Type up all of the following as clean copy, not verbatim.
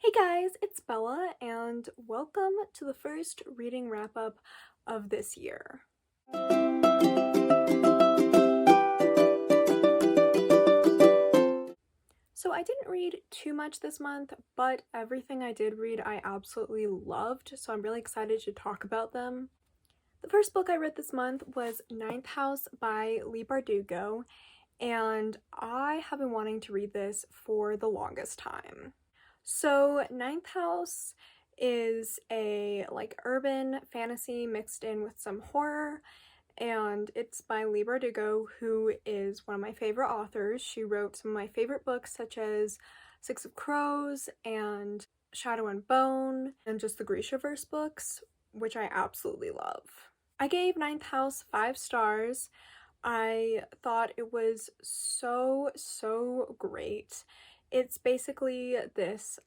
Hey guys, it's Bella, and welcome to the first reading wrap-up of this year. So I didn't read too much this month, but everything I did read I absolutely loved, so I'm really excited to talk about them. The first book I read this month was Ninth House by Leigh Bardugo, and I have been wanting to read this for the longest time. So Ninth House is a urban fantasy mixed in with some horror, and it's by Leigh Bardugo, who is one of my favorite authors. She wrote some of my favorite books such as Six of Crows and Shadow and Bone and just the Grishaverse books, which I absolutely love. I gave Ninth House 5 stars. I thought it was so great. It's basically this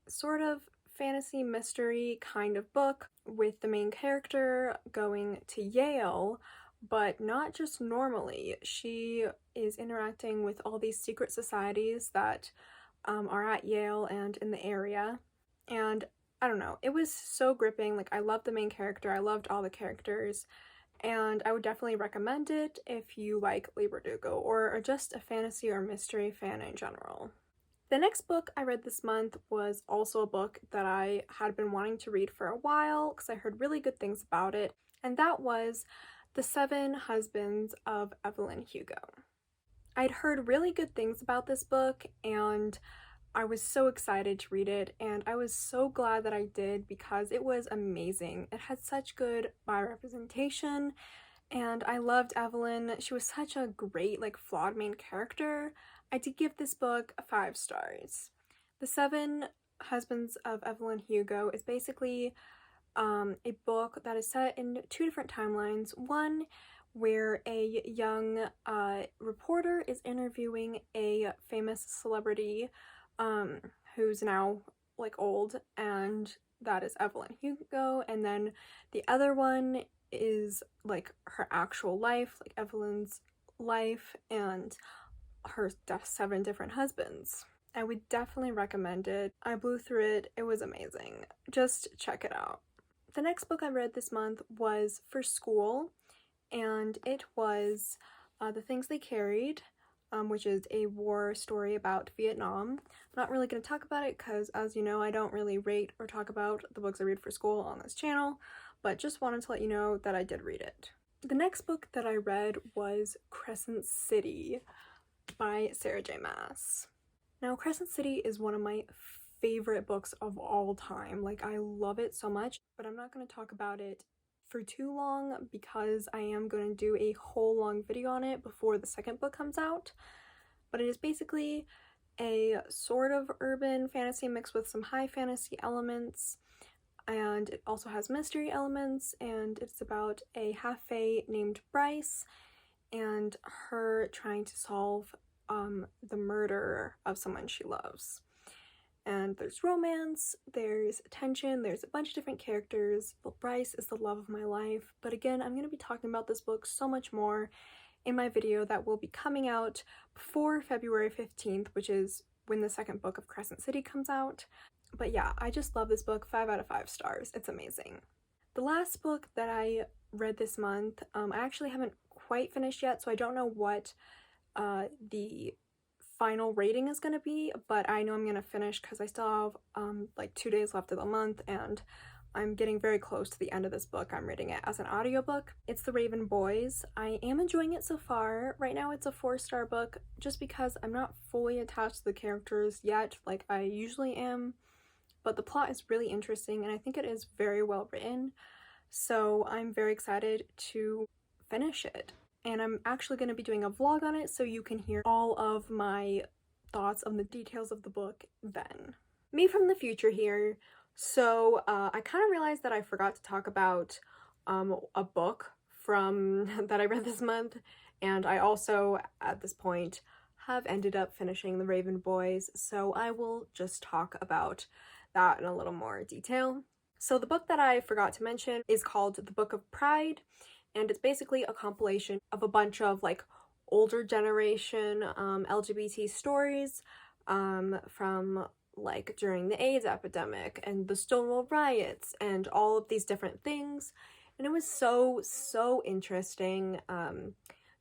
sort of fantasy mystery kind of book with the main character going to Yale, but not just normally. She is interacting with all these secret societies that are at Yale and in the area, and I don't know, it was so gripping. I loved the main character, I loved all the characters, and I would definitely recommend it if you like Leigh Bardugo or are just a fantasy or mystery fan in general. The next book I read this month was also a book that I had been wanting to read for a while because I heard really good things about it, and that was The Seven Husbands of Evelyn Hugo. I'd heard really good things about this book, and I was so excited to read it, and I was so glad that I did because it was amazing. It had such good bi-representation, and I loved Evelyn. She was such a great, flawed main character. I did give this book 5 stars. The Seven Husbands of Evelyn Hugo is basically a book that is set in 2 different timelines. One where a young reporter is interviewing a famous celebrity who's now old, and that is Evelyn Hugo, and then the other one is her actual life, Evelyn's life and her 7 different husbands. I would definitely recommend it. I blew through it. It was amazing. Just check it out. The next book I read this month was For School, and it was The Things They Carried, which is a war story about Vietnam. I'm not really going to talk about it because, as you know, I don't really rate or talk about the books I read for school on this channel, but just wanted to let you know that I did read it. The next book that I read was Crescent City by Sarah J. Maas. Now, Crescent City is one of my favorite books of all time. I love it so much, but I'm not going to talk about it for too long because I am going to do a whole long video on it before the second book comes out. But it is basically a sort of urban fantasy mixed with some high fantasy elements, and it also has mystery elements, and it's about a half-fae named Bryce and her trying to solve the murder of someone she loves. And there's romance, there's tension, there's a bunch of different characters. Bryce is the love of my life. But again, I'm going to be talking about this book so much more in my video that will be coming out before February 15th, which is when the second book of Crescent City comes out. But yeah, I just love this book. 5 out of 5 stars. It's amazing. The last book that I read this month, I actually haven't quite finished yet, so I don't know what the final rating is going to be, but I know I'm going to finish because I still have 2 days left of the month, and I'm getting very close to the end of this book. I'm reading it as an audiobook. It's The Raven Boys. I am enjoying it so far. Right now it's a 4-star book just because I'm not fully attached to the characters yet like I usually am, but the plot is really interesting and I think it is very well written, so I'm very excited to finish it. And I'm actually going to be doing a vlog on it so you can hear all of my thoughts on the details of the book then. Me from the future here. So I kind of realized that I forgot to talk about a book from that I read this month, and I also at this point have ended up finishing The Raven Boys, so I will just talk about that in a little more detail. So the book that I forgot to mention is called The Book of Pride, and it's basically a compilation of a bunch of older generation LGBT stories from like during the AIDS epidemic and the Stonewall riots and all of these different things. And it was so interesting,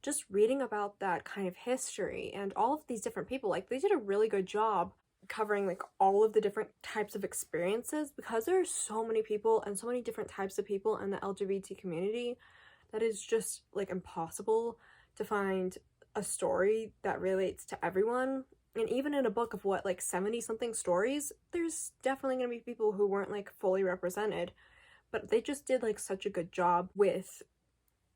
just reading about that kind of history and all of these different people. Like, they did a really good job covering like all of the different types of experiences, because there are so many people and so many different types of people in the LGBT community that is just like impossible to find a story that relates to everyone. And even in a book of what, like 70 something stories, there's definitely gonna be people who weren't like fully represented, but they just did like such a good job with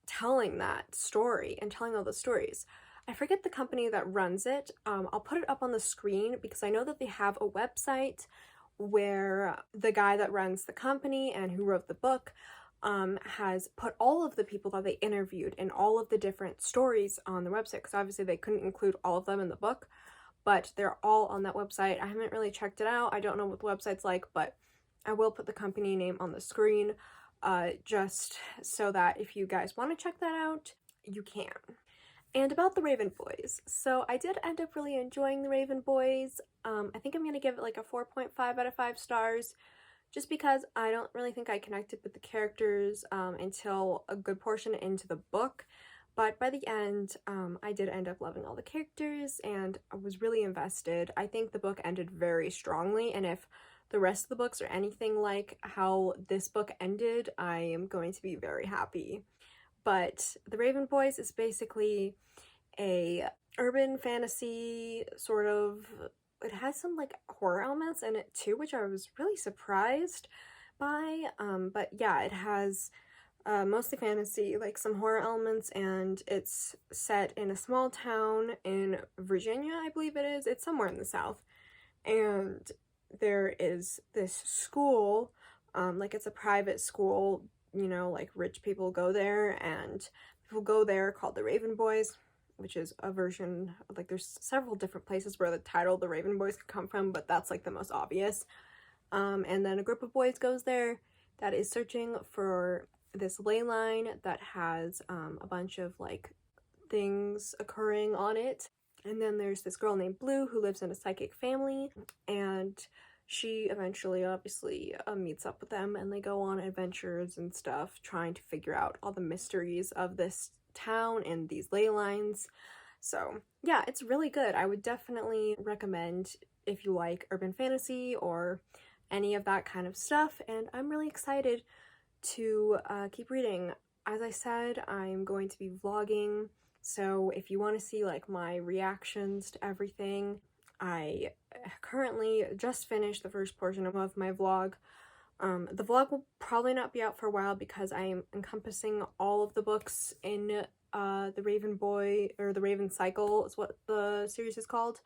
telling that story and telling all the stories. I forget the company that runs it. I'll put it up on the screen because I know that they have a website where the guy that runs the company and who wrote the book has put all of the people that they interviewed and all of the different stories on the website, because obviously they couldn't include all of them in the book, but they're all on that website. I haven't really checked it out. I don't know what the website's like, but I will put the company name on the screen just so that if you guys want to check that out, you can. And about the Raven Boys. So I did end up really enjoying the Raven Boys. I think I'm going to give it like a 4.5 out of 5 stars, just because I don't really think I connected with the characters until a good portion into the book. But by the end, I did end up loving all the characters and I was really invested. I think the book ended very strongly, and if the rest of the books are anything like how this book ended, I am going to be very happy. But the Raven Boys is basically a urban fantasy sort of, it has some like horror elements in it too, which I was really surprised by. But yeah, it has mostly fantasy, like some horror elements, and it's set in a small town in Virginia, I believe it is. It's somewhere in the South. And there is this school, like it's a private school, you know, like rich people go there, and people go there called the Raven Boys, which is a version, like there's several different places where the title the Raven Boys could come from, but that's like the most obvious. And then a group of boys goes there that is searching for this ley line that has a bunch of like things occurring on it. And then there's this girl named Blue who lives in a psychic family, and she eventually obviously meets up with them, and they go on adventures and stuff trying to figure out all the mysteries of this town and these ley lines. So yeah, it's really good. I would definitely recommend if you like urban fantasy or any of that kind of stuff, and I'm really excited to keep reading. As I said, I'm going to be vlogging, so if you want to see like my reactions to everything, I currently just finished the first portion of my vlog. The vlog will probably not be out for a while because I am encompassing all of the books in the Raven Boy, or the Raven Cycle is what the series is called,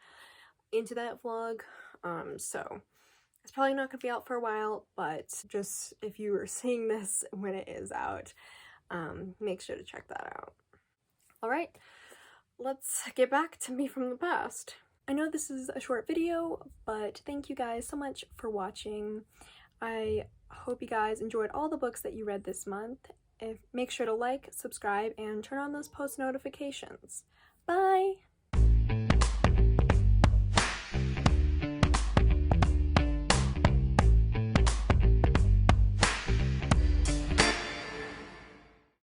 into that vlog. So it's probably not going to be out for a while, but just if you are seeing this when it is out, make sure to check that out. Alright, let's get back to me from the past. I know this is a short video, but thank you guys so much for watching. I hope you guys enjoyed all the books that you read this month. Make sure to like, subscribe, and turn on those post notifications. Bye!